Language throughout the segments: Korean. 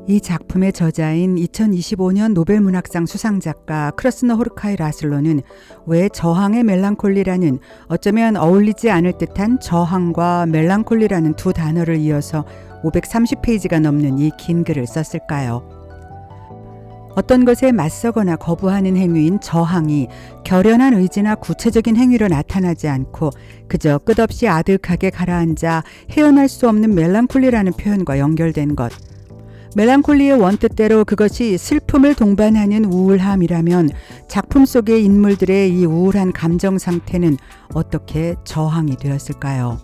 이 작품의 저자인 2025년 노벨문학상 수상작가 크러스너 호르카이 라슬로는 왜 저항의 멜랑콜리라는 어쩌면 어울리지 않을 듯한 저항과 멜랑콜리라는 두 단어를 이어서 530페이지가 넘는 이 긴 글을 썼을까요? 어떤 것에 맞서거나 거부하는 행위인 저항이 결연한 의지나 구체적인 행위로 나타나지 않고 그저 끝없이 아득하게 가라앉아 헤어날 수 없는 멜랑콜리라는 표현과 연결된 것. 멜랑콜리의 원뜻대로 그것이 슬픔을 동반하는 우울함이라면 작품 속의 인물들의 이 우울한 감정 상태는 어떻게 저항이 되었을까요?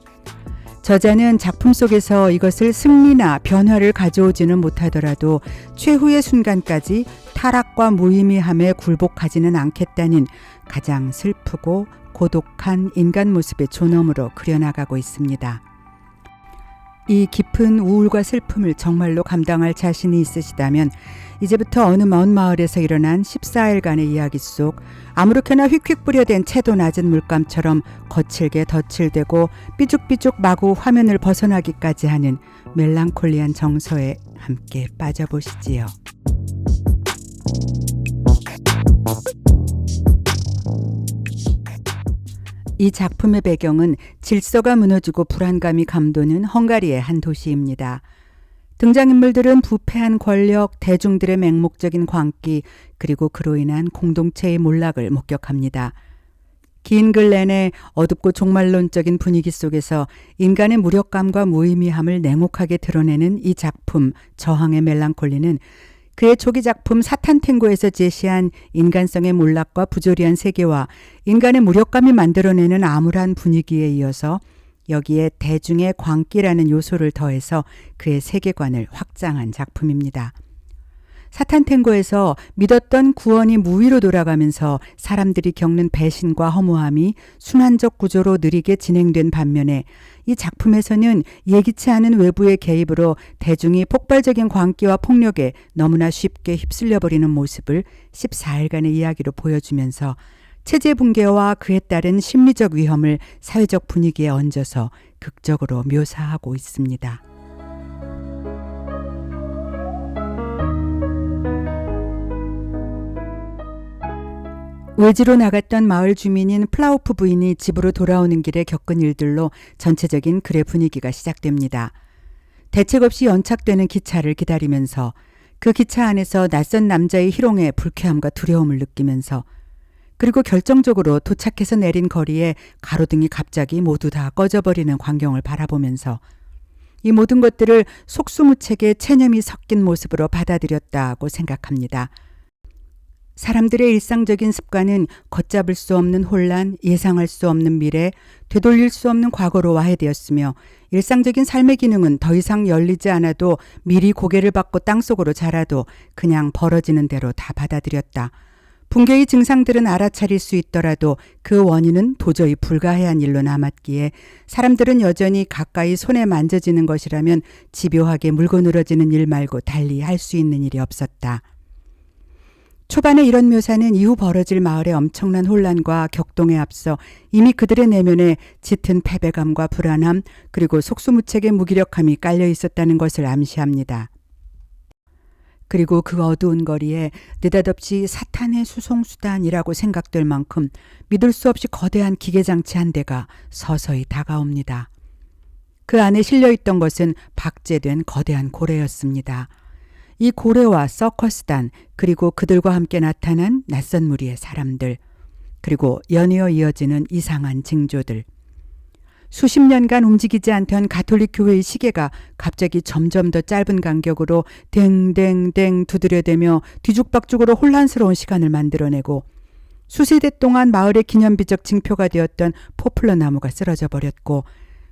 저자는 작품 속에서 이것을 승리나 변화를 가져오지는 못하더라도 최후의 순간까지 타락과 무의미함에 굴복하지는 않겠다는 가장 슬프고 고독한 인간 모습의 존엄으로 그려나가고 있습니다. 이 깊은 우울과 슬픔을 정말로 감당할 자신이 있으시다면 이제부터 어느 먼 마을에서 일어난 14일간의 이야기 속 아무렇게나 휙휙 뿌려댄 채도 낮은 물감처럼 거칠게 덧칠되고 삐죽삐죽 마구 화면을 벗어나기까지 하는 멜랑콜리한 정서에 함께 빠져보시지요. 이 작품의 배경은 질서가 무너지고 불안감이 감도는 헝가리의 한 도시입니다. 등장인물들은 부패한 권력, 대중들의 맹목적인 광기, 그리고 그로 인한 공동체의 몰락을 목격합니다. 긴 글 내내 어둡고 종말론적인 분위기 속에서 인간의 무력감과 무의미함을 냉혹하게 드러내는 이 작품 저항의 멜랑콜리는 그의 초기 작품 사탄탱고에서 제시한 인간성의 몰락과 부조리한 세계와 인간의 무력감이 만들어내는 암울한 분위기에 이어서 여기에 대중의 광기라는 요소를 더해서 그의 세계관을 확장한 작품입니다. 사탄탱고에서 믿었던 구원이 무위로 돌아가면서 사람들이 겪는 배신과 허무함이 순환적 구조로 느리게 진행된 반면에 이 작품에서는 예기치 않은 외부의 개입으로 대중이 폭발적인 광기와 폭력에 너무나 쉽게 휩쓸려버리는 모습을 14일간의 이야기로 보여주면서 체제 붕괴와 그에 따른 심리적 위험을 사회적 분위기에 얹어서 극적으로 묘사하고 있습니다. 외지로 나갔던 마을 주민인 플라우프 부인이 집으로 돌아오는 길에 겪은 일들로 전체적인 글의 분위기가 시작됩니다. 대책 없이 연착되는 기차를 기다리면서 그 기차 안에서 낯선 남자의 희롱에 불쾌함과 두려움을 느끼면서 그리고 결정적으로 도착해서 내린 거리에 가로등이 갑자기 모두 다 꺼져버리는 광경을 바라보면서 이 모든 것들을 속수무책의 체념이 섞인 모습으로 받아들였다고 생각합니다. 사람들의 일상적인 습관은 걷잡을 수 없는 혼란, 예상할 수 없는 미래, 되돌릴 수 없는 과거로 와해되었으며 일상적인 삶의 기능은 더 이상 열리지 않아도 미리 고개를 받고 땅속으로 자라도 그냥 벌어지는 대로 다 받아들였다. 붕괴의 증상들은 알아차릴 수 있더라도 그 원인은 도저히 불가해한 일로 남았기에 사람들은 여전히 가까이 손에 만져지는 것이라면 집요하게 물고 늘어지는 일 말고 달리 할 수 있는 일이 없었다. 초반에 이런 묘사는 이후 벌어질 마을의 엄청난 혼란과 격동에 앞서 이미 그들의 내면에 짙은 패배감과 불안함 그리고 속수무책의 무기력함이 깔려 있었다는 것을 암시합니다. 그리고 그 어두운 거리에 느닷없이 사탄의 수송수단이라고 생각될 만큼 믿을 수 없이 거대한 기계장치 한 대가 서서히 다가옵니다. 그 안에 실려있던 것은 박제된 거대한 고래였습니다. 이 고래와 서커스단 그리고 그들과 함께 나타난 낯선 무리의 사람들 그리고 연이어 이어지는 이상한 징조들 수십 년간 움직이지 않던 가톨릭 교회의 시계가 갑자기 점점 더 짧은 간격으로 댕댕댕 두드려대며 뒤죽박죽으로 혼란스러운 시간을 만들어내고 수세대 동안 마을의 기념비적 징표가 되었던 포플러 나무가 쓰러져 버렸고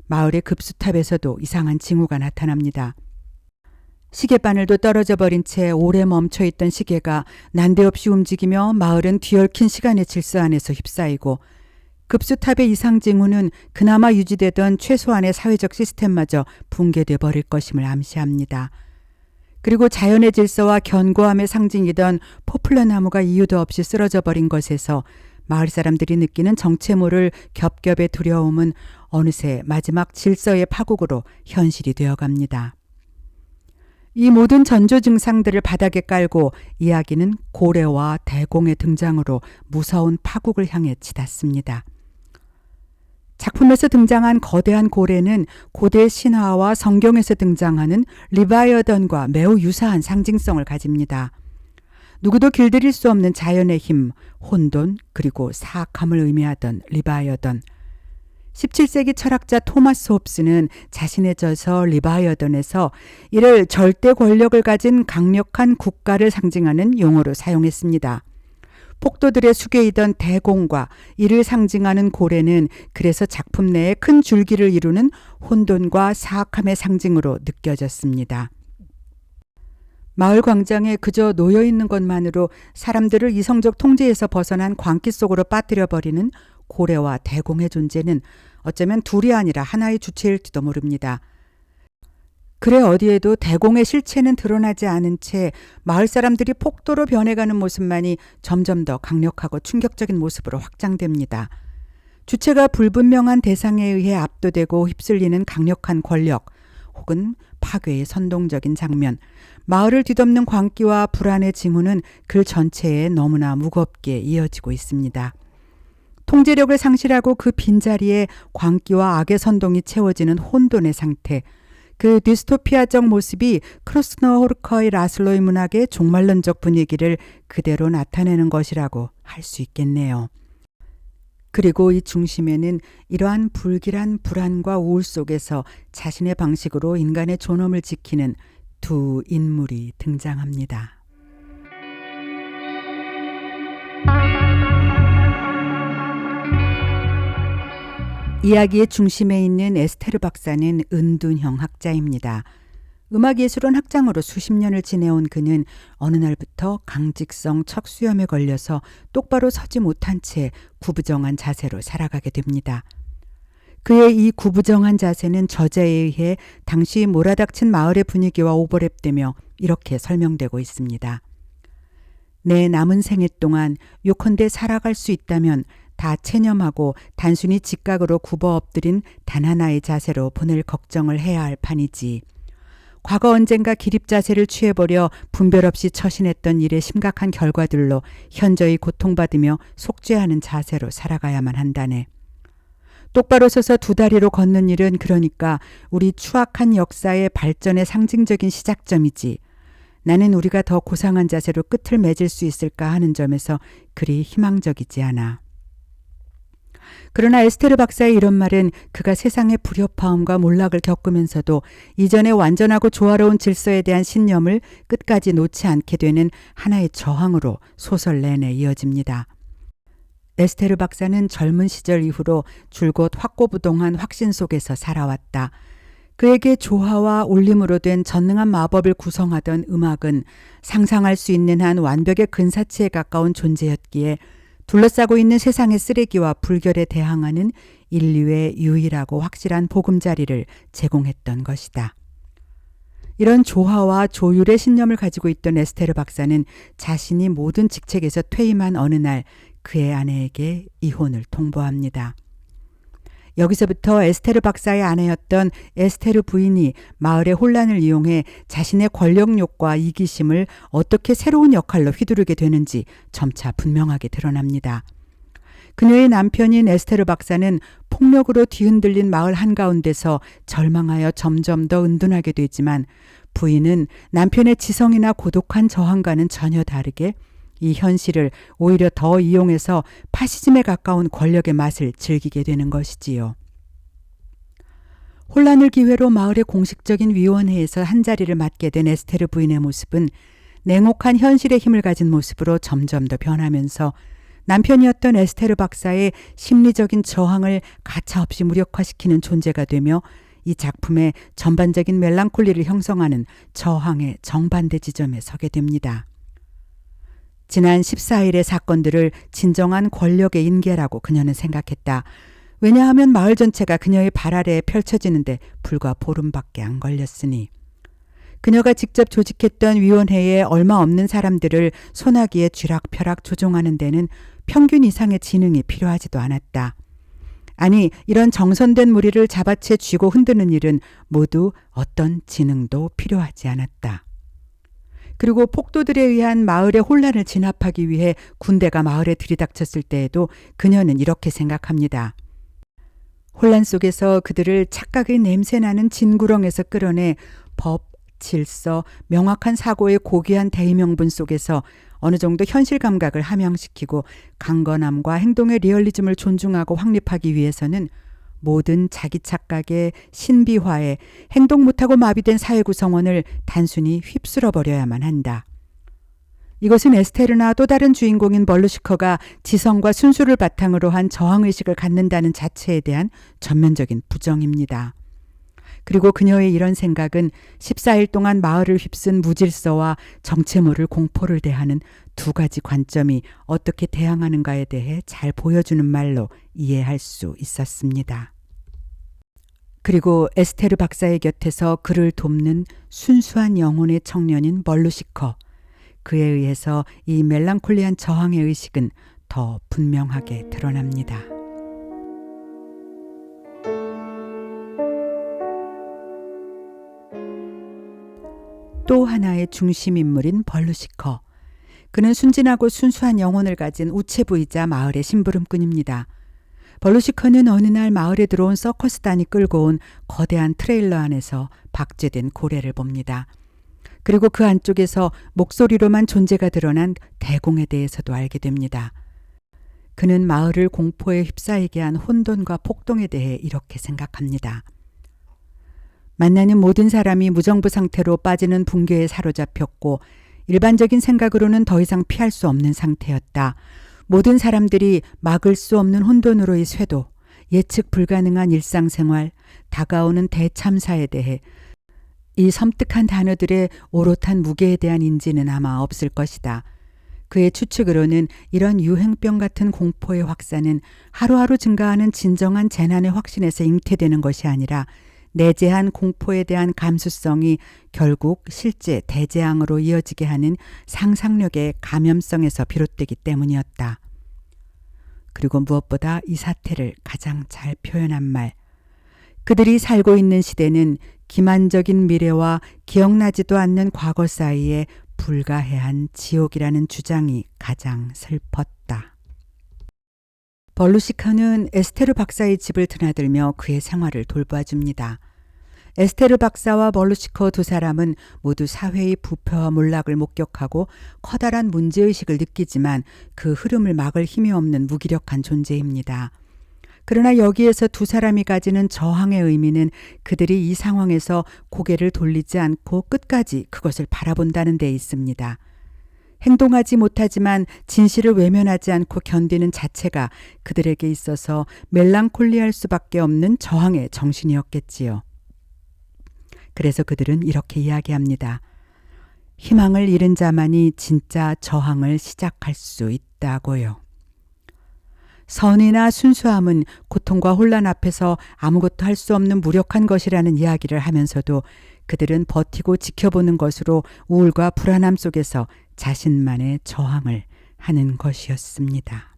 마을의 급수탑에서도 이상한 징후가 나타납니다. 시계바늘도 떨어져 버린 채 오래 멈춰있던 시계가 난데없이 움직이며 마을은 뒤얽힌 시간의 질서 안에서 휩싸이고 급수탑의 이상 징후는 그나마 유지되던 최소한의 사회적 시스템마저 붕괴돼 버릴 것임을 암시합니다. 그리고 자연의 질서와 견고함의 상징이던 포플러 나무가 이유도 없이 쓰러져 버린 것에서 마을 사람들이 느끼는 정체 모를 겹겹의 두려움은 어느새 마지막 질서의 파국으로 현실이 되어갑니다. 이 모든 전조 증상들을 바닥에 깔고 이야기는 고래와 대공의 등장으로 무서운 파국을 향해 치닫습니다. 작품에서 등장한 거대한 고래는 고대 신화와 성경에서 등장하는 리바이어던과 매우 유사한 상징성을 가집니다. 누구도 길들일 수 없는 자연의 힘, 혼돈, 그리고 사악함을 의미하던 리바이어던. 17세기 철학자 토마스 홉스는 자신의 저서 리바이어던에서 이를 절대 권력을 가진 강력한 국가를 상징하는 용어로 사용했습니다. 폭도들의 수괴이던 대공과 이를 상징하는 고래는 그래서 작품 내에 큰 줄기를 이루는 혼돈과 사악함의 상징으로 느껴졌습니다. 마을 광장에 그저 놓여있는 것만으로 사람들을 이성적 통제에서 벗어난 광기 속으로 빠뜨려버리는 고래와 대공의 존재는 어쩌면 둘이 아니라 하나의 주체일지도 모릅니다. 그래 어디에도 대공의 실체는 드러나지 않은 채 마을 사람들이 폭도로 변해가는 모습만이 점점 더 강력하고 충격적인 모습으로 확장됩니다. 주체가 불분명한 대상에 의해 압도되고 휩쓸리는 강력한 권력 혹은 파괴의 선동적인 장면, 마을을 뒤덮는 광기와 불안의 징후는 글 전체에 너무나 무겁게 이어지고 있습니다. 통제력을 상실하고 그 빈자리에 광기와 악의 선동이 채워지는 혼돈의 상태, 그 디스토피아적 모습이 크로스너 호르커의 라슬로의 문학의 종말론적 분위기를 그대로 나타내는 것이라고 할 수 있겠네요. 그리고 이 중심에는 이러한 불길한 불안과 우울 속에서 자신의 방식으로 인간의 존엄을 지키는 두 인물이 등장합니다. 이야기의 중심에 있는 에스테르 박사는 은둔형 학자입니다. 음악예술원 학장으로 수십 년을 지내온 그는 어느 날부터 강직성 척수염에 걸려서 똑바로 서지 못한 채 구부정한 자세로 살아가게 됩니다. 그의 이 구부정한 자세는 저자에 의해 당시 몰아닥친 마을의 분위기와 오버랩되며 이렇게 설명되고 있습니다. 내 남은 생애 동안 요컨대 살아갈 수 있다면 다 체념하고 단순히 직각으로 굽어 엎드린 단 하나의 자세로 보낼 걱정을 해야 할 판이지. 과거 언젠가 기립자세를 취해버려 분별 없이 처신했던 일의 심각한 결과들로 현저히 고통받으며 속죄하는 자세로 살아가야만 한다네. 똑바로 서서 두 다리로 걷는 일은 그러니까 우리 추악한 역사의 발전의 상징적인 시작점이지. 나는 우리가 더 고상한 자세로 끝을 맺을 수 있을까 하는 점에서 그리 희망적이지 않아. 그러나 에스테르 박사의 이런 말은 그가 세상의 불협화음과 몰락을 겪으면서도 이전의 완전하고 조화로운 질서에 대한 신념을 끝까지 놓지 않게 되는 하나의 저항으로 소설 내내 이어집니다. 에스테르 박사는 젊은 시절 이후로 줄곧 확고부동한 확신 속에서 살아왔다. 그에게 조화와 울림으로 된 전능한 마법을 구성하던 음악은 상상할 수 있는 한 완벽의 근사치에 가까운 존재였기에 둘러싸고 있는 세상의 쓰레기와 불결에 대항하는 인류의 유일하고 확실한 보금자리를 제공했던 것이다. 이런 조화와 조율의 신념을 가지고 있던 에스테르 박사는 자신이 모든 직책에서 퇴임한 어느 날 그의 아내에게 이혼을 통보합니다. 여기서부터 에스테르 박사의 아내였던 에스테르 부인이 마을의 혼란을 이용해 자신의 권력욕과 이기심을 어떻게 새로운 역할로 휘두르게 되는지 점차 분명하게 드러납니다. 그녀의 남편인 에스테르 박사는 폭력으로 뒤흔들린 마을 한가운데서 절망하여 점점 더 은둔하게 되지만 부인은 남편의 지성이나 고독한 저항과는 전혀 다르게 이 현실을 오히려 더 이용해서 파시즘에 가까운 권력의 맛을 즐기게 되는 것이지요. 혼란을 기회로 마을의 공식적인 위원회에서 한자리를 맡게 된 에스테르 부인의 모습은 냉혹한 현실의 힘을 가진 모습으로 점점 더 변하면서 남편이었던 에스테르 박사의 심리적인 저항을 가차없이 무력화시키는 존재가 되며 이 작품의 전반적인 멜랑콜리를 형성하는 저항의 정반대 지점에 서게 됩니다. 지난 14일의 사건들을 진정한 권력의 인계라고 그녀는 생각했다. 왜냐하면 마을 전체가 그녀의 발 아래에 펼쳐지는데 불과 보름밖에 안 걸렸으니. 그녀가 직접 조직했던 위원회에 얼마 없는 사람들을 소나기에 쥐락펴락 조종하는 데는 평균 이상의 지능이 필요하지도 않았다. 아니, 이런 정선된 무리를 잡아채 쥐고 흔드는 일은 모두 어떤 지능도 필요하지 않았다. 그리고 폭도들에 의한 마을의 혼란을 진압하기 위해 군대가 마을에 들이닥쳤을 때에도 그녀는 이렇게 생각합니다. 혼란 속에서 그들을 착각의 냄새나는 진구렁에서 끌어내 법, 질서, 명확한 사고의 고귀한 대의명분 속에서 어느 정도 현실 감각을 함양시키고 강건함과 행동의 리얼리즘을 존중하고 확립하기 위해서는 모든 자기 착각의 신비화에 행동 못하고 마비된 사회 구성원을 단순히 휩쓸어 버려야만 한다. 이것은 에스테르나 또 다른 주인공인 멀루시커가 지성과 순수를 바탕으로 한 저항의식을 갖는다는 자체에 대한 전면적인 부정입니다. 그리고 그녀의 이런 생각은 14일 동안 마을을 휩쓴 무질서와 정체 모를 공포를 대하는 두 가지 관점이 어떻게 대항하는가에 대해 잘 보여주는 말로 이해할 수 있었습니다. 그리고 에스테르 박사의 곁에서 그를 돕는 순수한 영혼의 청년인 멀루시커. 그에 의해서 이 멜랑콜리한 저항의 의식은 더 분명하게 드러납니다. 또 하나의 중심 인물인 벌루시커. 그는 순진하고 순수한 영혼을 가진 우체부이자 마을의 심부름꾼입니다. 벌루시커는 어느 날 마을에 들어온 서커스단이 끌고 온 거대한 트레일러 안에서 박제된 고래를 봅니다. 그리고 그 안쪽에서 목소리로만 존재가 드러난 대공에 대해서도 알게 됩니다. 그는 마을을 공포에 휩싸이게 한 혼돈과 폭동에 대해 이렇게 생각합니다. 만나는 모든 사람이 무정부 상태로 빠지는 붕괴에 사로잡혔고 일반적인 생각으로는 더 이상 피할 수 없는 상태였다. 모든 사람들이 막을 수 없는 혼돈으로의 쇄도, 예측 불가능한 일상생활, 다가오는 대참사에 대해 이 섬뜩한 단어들의 오롯한 무게에 대한 인지는 아마 없을 것이다. 그의 추측으로는 이런 유행병 같은 공포의 확산은 하루하루 증가하는 진정한 재난의 확신에서 잉태되는 것이 아니라 내재한 공포에 대한 감수성이 결국 실제 대재앙으로 이어지게 하는 상상력의 감염성에서 비롯되기 때문이었다. 그리고 무엇보다 이 사태를 가장 잘 표현한 말. 그들이 살고 있는 시대는 기만적인 미래와 기억나지도 않는 과거 사이에 불가해한 지옥이라는 주장이 가장 슬펐다. 벌루시커는 에스테르 박사의 집을 드나들며 그의 생활을 돌봐줍니다. 에스테르 박사와 벌루시커 두 사람은 모두 사회의 부패와 몰락을 목격하고 커다란 문제의식을 느끼지만 그 흐름을 막을 힘이 없는 무기력한 존재입니다. 그러나 여기에서 두 사람이 가지는 저항의 의미는 그들이 이 상황에서 고개를 돌리지 않고 끝까지 그것을 바라본다는 데 있습니다. 행동하지 못하지만 진실을 외면하지 않고 견디는 자체가 그들에게 있어서 멜랑콜리할 수밖에 없는 저항의 정신이었겠지요. 그래서 그들은 이렇게 이야기합니다. 희망을 잃은 자만이 진짜 저항을 시작할 수 있다고요. 선이나 순수함은 고통과 혼란 앞에서 아무것도 할 수 없는 무력한 것이라는 이야기를 하면서도 그들은 버티고 지켜보는 것으로 우울과 불안함 속에서 자신만의 저항을 하는 것이었습니다.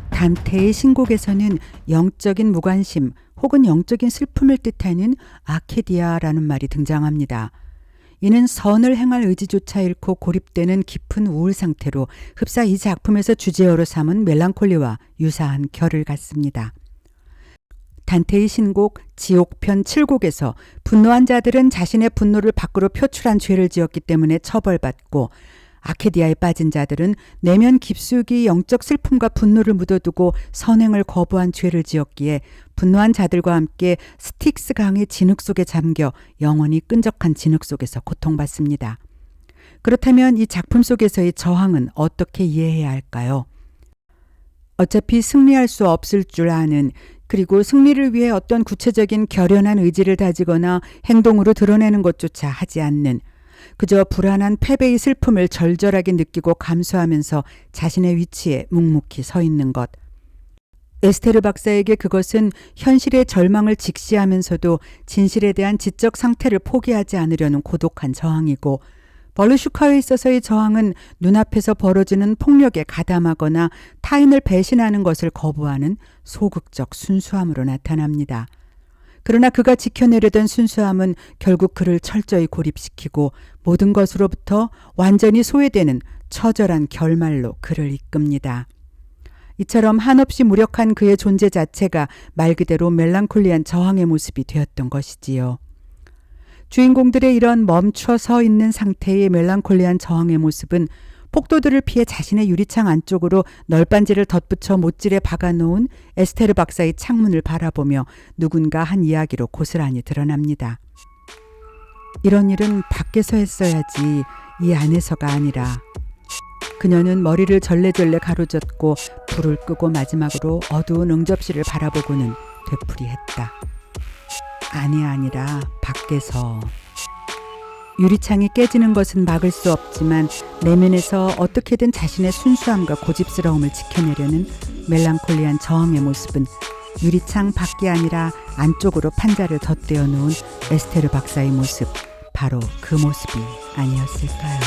단테의 신곡에서는 영적인 무관심 혹은 영적인 슬픔을 뜻하는 아케디아라는 말이 등장합니다. 이는 선을 행할 의지조차 잃고 고립되는 깊은 우울 상태로 흡사 이 작품에서 주제어로 삼은 멜랑콜리와 유사한 결을 갖습니다. 단테의 신곡 지옥편 7곡에서 분노한 자들은 자신의 분노를 밖으로 표출한 죄를 지었기 때문에 처벌받고 아케디아에 빠진 자들은 내면 깊숙이 영적 슬픔과 분노를 묻어두고 선행을 거부한 죄를 지었기에 분노한 자들과 함께 스틱스 강의 진흙 속에 잠겨 영원히 끈적한 진흙 속에서 고통받습니다. 그렇다면 이 작품 속에서의 저항은 어떻게 이해해야 할까요? 어차피 승리할 수 없을 줄 아는, 그리고 승리를 위해 어떤 구체적인 결연한 의지를 다지거나 행동으로 드러내는 것조차 하지 않는, 그저 불안한 패배의 슬픔을 절절하게 느끼고 감수하면서 자신의 위치에 묵묵히 서 있는 것. 에스테르 박사에게 그것은 현실의 절망을 직시하면서도 진실에 대한 지적 상태를 포기하지 않으려는 고독한 저항이고, 벌루슈카에 있어서의 저항은 눈앞에서 벌어지는 폭력에 가담하거나 타인을 배신하는 것을 거부하는 소극적 순수함으로 나타납니다. 그러나 그가 지켜내려던 순수함은 결국 그를 철저히 고립시키고 모든 것으로부터 완전히 소외되는 처절한 결말로 그를 이끕니다. 이처럼 한없이 무력한 그의 존재 자체가 말 그대로 멜랑콜리한 저항의 모습이 되었던 것이지요. 주인공들의 이런 멈춰 서 있는 상태의 멜랑콜리한 저항의 모습은 폭도들을 피해 자신의 유리창 안쪽으로 널빤지를 덧붙여 못질에 박아놓은 에스테르 박사의 창문을 바라보며 누군가 한 이야기로 고스란히 드러납니다. 이런 일은 밖에서 했어야지 이 안에서가 아니라. 그녀는 머리를 절레절레 가로젓고 불을 끄고 마지막으로 어두운 응접실을 바라보고는 되풀이했다. 안이 아니라 밖에서. 유리창이 깨지는 것은 막을 수 없지만 내면에서 어떻게든 자신의 순수함과 고집스러움을 지켜내려는 멜랑콜리한 저항의 모습은 유리창 밖이 아니라 안쪽으로 판자를 덧대어 놓은 에스테르 박사의 모습, 바로 그 모습이 아니었을까요?